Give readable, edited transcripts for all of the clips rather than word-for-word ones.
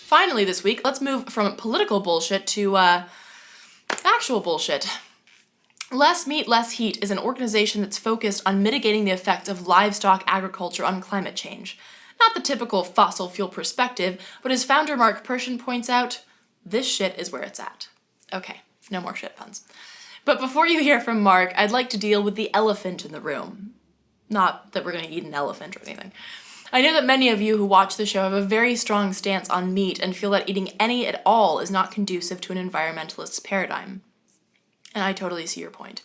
Finally this week, let's move from political bullshit to actual bullshit. Less Meat, Less Heat is an organization that's focused on mitigating the effects of livestock agriculture on climate change. Not the typical fossil fuel perspective, but as founder Mark Pershin points out, this shit is where it's at. Okay, no more shit puns. But before you hear from Mark, I'd like to deal with the elephant in the room. Not that we're going to eat an elephant or anything. I know that many of you who watch the show have a very strong stance on meat and feel that eating any at all is not conducive to an environmentalist's paradigm. And I totally see your point.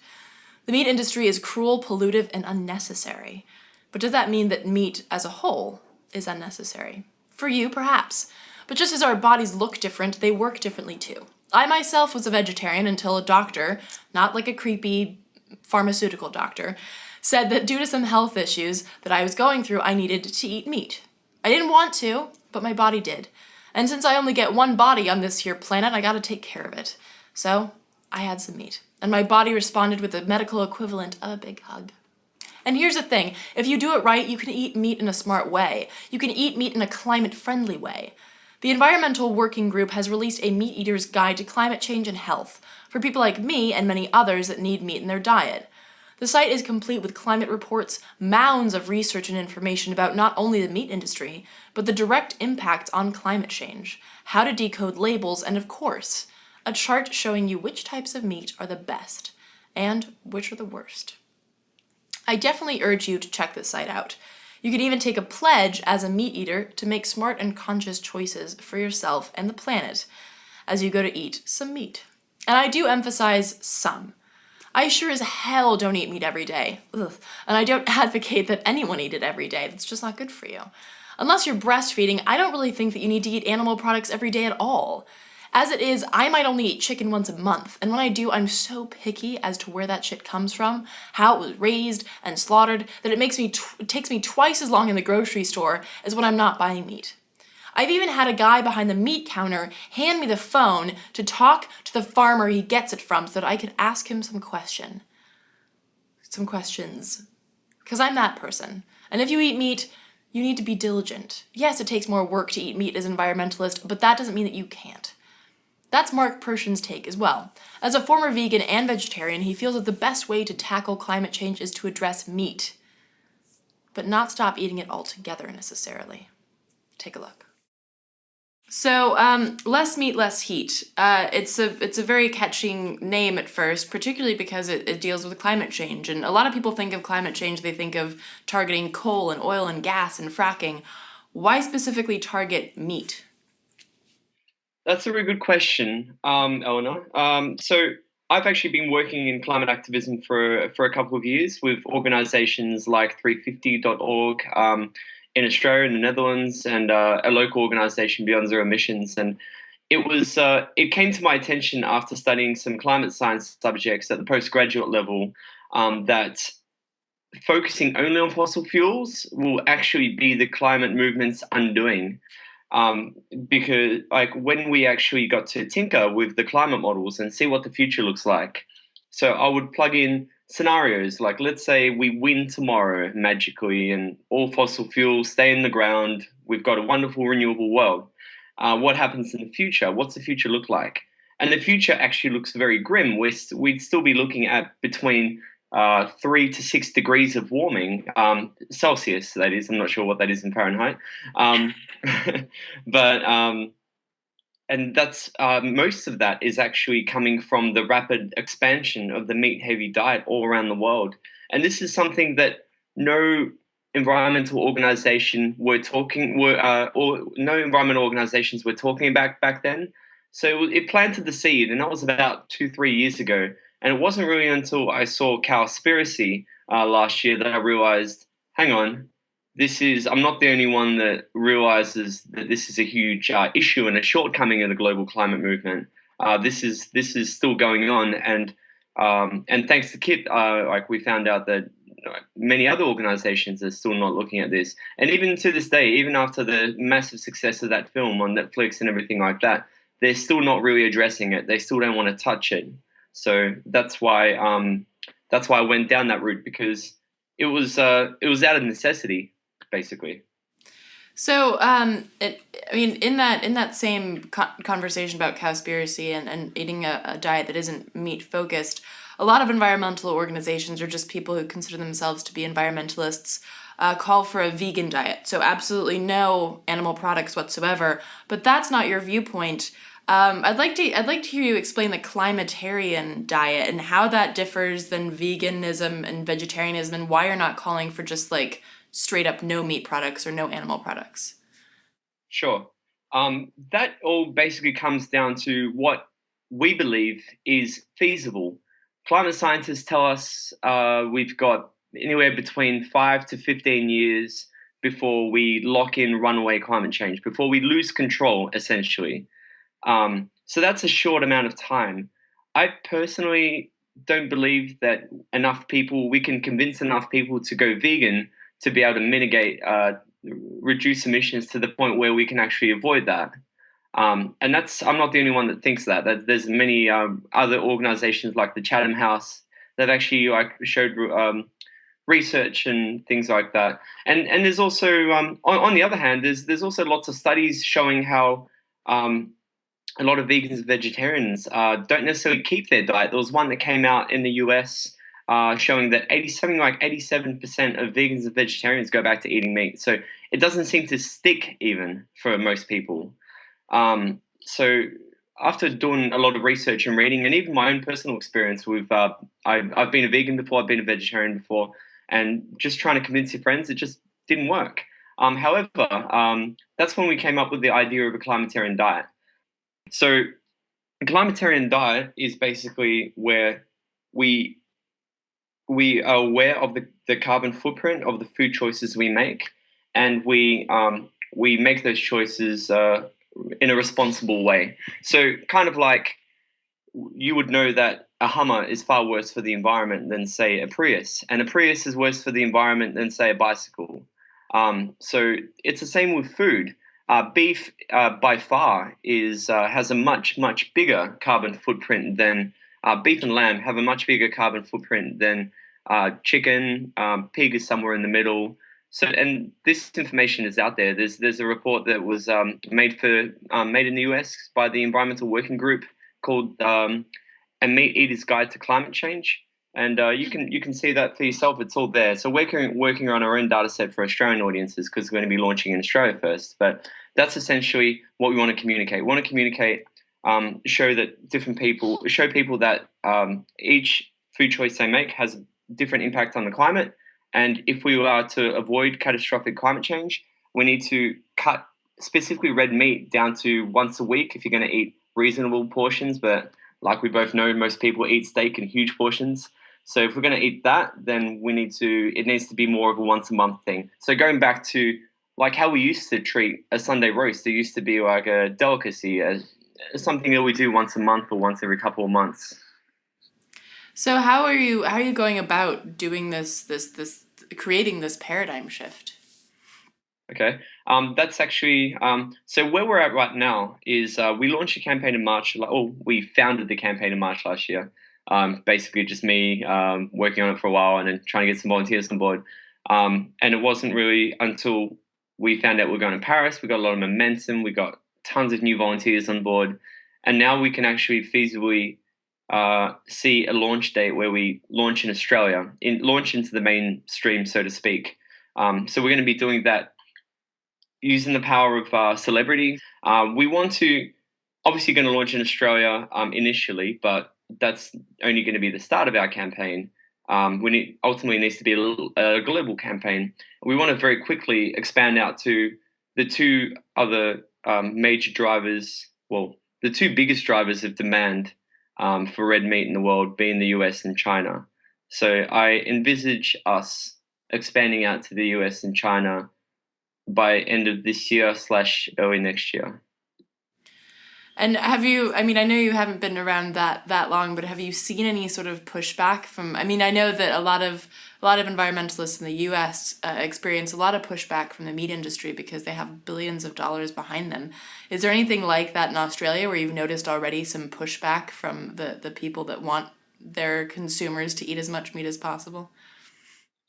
The meat industry is cruel, pollutive, and unnecessary. But does that mean that meat as a whole is unnecessary? For you, perhaps. But just as our bodies look different, they work differently too. I myself was a vegetarian until a doctor, not like a creepy pharmaceutical doctor, said that due to some health issues that I was going through, I needed to eat meat. I didn't want to, but my body did. And since I only get one body on this here planet, I gotta take care of it. So, I had some meat. And my body responded with the medical equivalent of a big hug. And here's the thing, if you do it right, you can eat meat in a smart way. You can eat meat in a climate-friendly way. The Environmental Working Group has released a Meat Eater's Guide to Climate Change and Health for people like me and many others that need meat in their diet. The site is complete with climate reports, mounds of research and information about not only the meat industry, but the direct impacts on climate change, how to decode labels, and of course, a chart showing you which types of meat are the best and which are the worst. I definitely urge you to check this site out. You can even take a pledge as a meat eater to make smart and conscious choices for yourself and the planet as you go to eat some meat. And I do emphasize some. I sure as hell don't eat meat every day. Ugh. And I don't advocate that anyone eat it every day. That's just not good for you. Unless you're breastfeeding, I don't really think that you need to eat animal products every day at all. As it is, I might only eat chicken once a month, and when I do, I'm so picky as to where that shit comes from, how it was raised and slaughtered, that it takes me twice as long in the grocery store as when I'm not buying meat. I've even had a guy behind the meat counter hand me the phone to talk to the farmer he gets it from so that I could ask him some questions. Because I'm that person. And if you eat meat, you need to be diligent. Yes, it takes more work to eat meat as an environmentalist, but that doesn't mean that you can't. That's Mark Pershin's take as well. As a former vegan and vegetarian, he feels that the best way to tackle climate change is to address meat, but not stop eating it altogether necessarily. Take a look. So, Less Meat, Less Heat. It's a very catching name at first, particularly because it deals with climate change. And a lot of people think of climate change, they think of targeting coal and oil and gas and fracking. Why specifically target meat? That's a very good question, Eleanor. So I've actually been working in climate activism for a couple of years with organisations like 350.org in Australia and the Netherlands, and a local organisation, Beyond Zero Emissions. And it came to my attention after studying some climate science subjects at the postgraduate level that focusing only on fossil fuels will actually be the climate movement's undoing. Because like when we actually got to tinker with the climate models and see what the future looks like. So I would plug in scenarios like, let's say we win tomorrow magically and all fossil fuels stay in the ground. We've got a wonderful renewable world. What happens in the future? What's the future look like? And the future actually looks very grim. We'd still be looking at between 3 to 6 degrees of warming, Celsius, that is. I'm not sure what that is in Fahrenheit. But and that's most of that is actually coming from the rapid expansion of the meat-heavy diet all around the world. And this is something that no environmental organization or no environmental organizations were talking about back then. So it planted the seed, and that was about 2-3 years ago. And it wasn't really until I saw Cowspiracy last year that I realized, hang on, I'm not the only one that realizes that this is a huge issue and a shortcoming of the global climate movement. This is still going on, and thanks to Kit, like we found out that many other organizations are still not looking at this. And even to this day, even after the massive success of that film on Netflix and everything like that, they're still not really addressing it. They still don't want to touch it. So that's why I went down that route, because it was out of necessity, basically. So, in that same conversation about cowspiracy and eating a diet that isn't meat focused, a lot of environmental organizations or just people who consider themselves to be environmentalists call for a vegan diet. So, absolutely no animal products whatsoever. But that's not your viewpoint. I'd like to hear you explain the climatarian diet and how that differs than veganism and vegetarianism, and why you're not calling for just like straight up no meat products or no animal products. Sure. That all basically comes down to what we believe is feasible. Climate scientists tell us we've got anywhere between 5 to 15 years before we lock in runaway climate change, before we lose control, essentially. So that's a short amount of time. I personally don't believe that we can convince enough people to go vegan to be able to reduce emissions to the point where we can actually avoid that. And I'm not the only one that thinks that. There's many other organizations like the Chatham House that actually like showed research and things like that. And there's also on the other hand, there's also lots of studies showing how um, a lot of vegans and vegetarians don't necessarily keep their diet. There was one that came out in the US showing that 87% of vegans and vegetarians go back to eating meat. So it doesn't seem to stick even for most people. So after doing a lot of research and reading, and even my own personal experience with, I've been a vegan before, I've been a vegetarian before, and just trying to convince your friends, it just didn't work. However, that's when we came up with the idea of a climatarian diet. So a climatarian diet is basically where we we are aware of the carbon footprint of the food choices we make, and we make those choices in a responsible way. So kind of like you would know that a Hummer is far worse for the environment than say a Prius, and a Prius is worse for the environment than say a bicycle. So it's the same with food. Beef, by far, is has a much bigger carbon footprint than beef and lamb have a much bigger carbon footprint than chicken. Pig is somewhere in the middle. So, and this information is out there. There's a report that was made in the US by the Environmental Working Group called "A Meat Eater's Guide to Climate Change." And you can see that for yourself. It's all there. So we're working on our own data set for Australian audiences because we're going to be launching in Australia first. But that's essentially what we want to communicate. We want to communicate, show people that each food choice they make has different impact on the climate. And if we are to avoid catastrophic climate change, we need to cut specifically red meat down to once a week if you're going to eat reasonable portions. But like we both know, most people eat steak in huge portions. So if we're going to eat that, then it needs to be more of a once a month thing. So going back to like how we used to treat a Sunday roast, it used to be like a delicacy, as something that we do once a month or once every couple of months. So how are you going about doing this creating this paradigm shift? Okay. That's actually so where we're at right now is we launched a campaign in March. We founded the campaign in March last year. Basically, just me working on it for a while and then trying to get some volunteers on board. And it wasn't really until we found out we are going to Paris. We got a lot of momentum. We got tons of new volunteers on board, and now we can actually feasibly see a launch date where we launch in Australia, launch into the mainstream, so to speak. So we're going to be doing that using the power of celebrity. We want to obviously going to launch in Australia initially, but that's only going to be the start of our campaign. Ultimately needs to be a global campaign. We want to very quickly expand out to the two other major drivers. Well, the two biggest drivers of demand for red meat in the world, being the US and China. So I envisage us expanding out to the US and China by end of this year / early next year. And have you, I know you haven't been around that long, but have you seen any sort of pushback from, I know that a lot of environmentalists in the US experience a lot of pushback from the meat industry because they have billions of dollars behind them. Is there anything like that in Australia where you've noticed already some pushback from the people that want their consumers to eat as much meat as possible?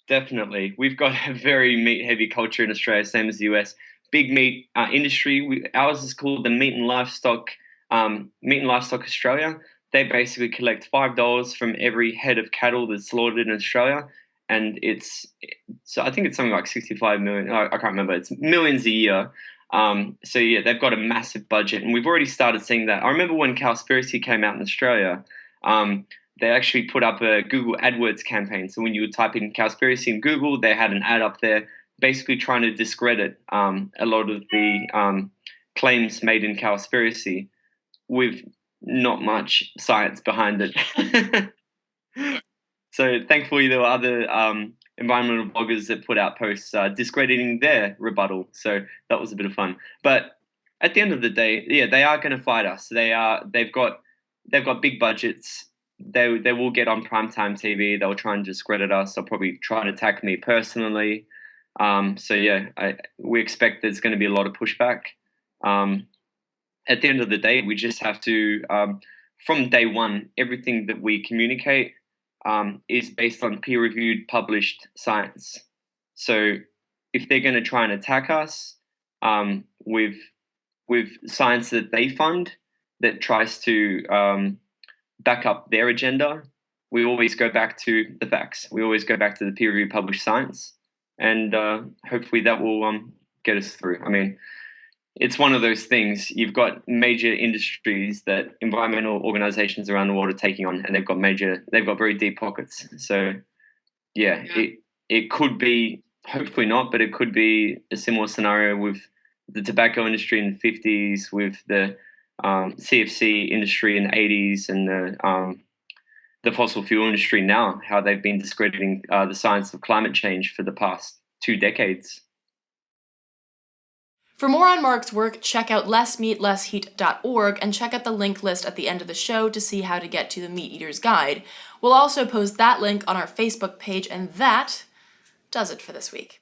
Definitely. We've got a very meat heavy culture in Australia, same as the US. big meat industry. Ours is called the Meat and Livestock Australia. They basically collect $5 from every head of cattle that's slaughtered in Australia, and I think it's something like 65 million. I can't remember. It's millions a year. So yeah, they've got a massive budget, and we've already started seeing that. I remember when Cowspiracy came out in Australia. They actually put up a Google AdWords campaign. So when you would type in Cowspiracy in Google, they had an ad up there basically trying to discredit a lot of the claims made in Cowspiracy with not much science behind it. So thankfully, there were other environmental bloggers that put out posts discrediting their rebuttal. So that was a bit of fun. But at the end of the day, yeah, they are going to fight us. They've got big budgets. They will get on primetime TV. They'll try and discredit us. They'll probably try and attack me personally. So yeah, we expect there's going to be a lot of pushback. At the end of the day, we just have to, from day one, everything that we communicate is based on peer-reviewed, published science. So if they're going to try and attack us with science that they fund that tries to back up their agenda, we always go back to the facts. We always go back to the peer-reviewed, published science, and hopefully that will get us through. I mean, it's one of those things. You've got major industries that environmental organizations around the world are taking on, and they've got very deep pockets. So yeah. It could be, hopefully not, but it could be a similar scenario with the tobacco industry in the 50s, with the CFC industry in the 80s, and the fossil fuel industry now, how they've been discrediting the science of climate change for the past 2 decades. For more on Mark's work, check out lessmeatlessheat.org and check out the link list at the end of the show to see how to get to the Meat Eater's Guide. We'll also post that link on our Facebook page, and that does it for this week.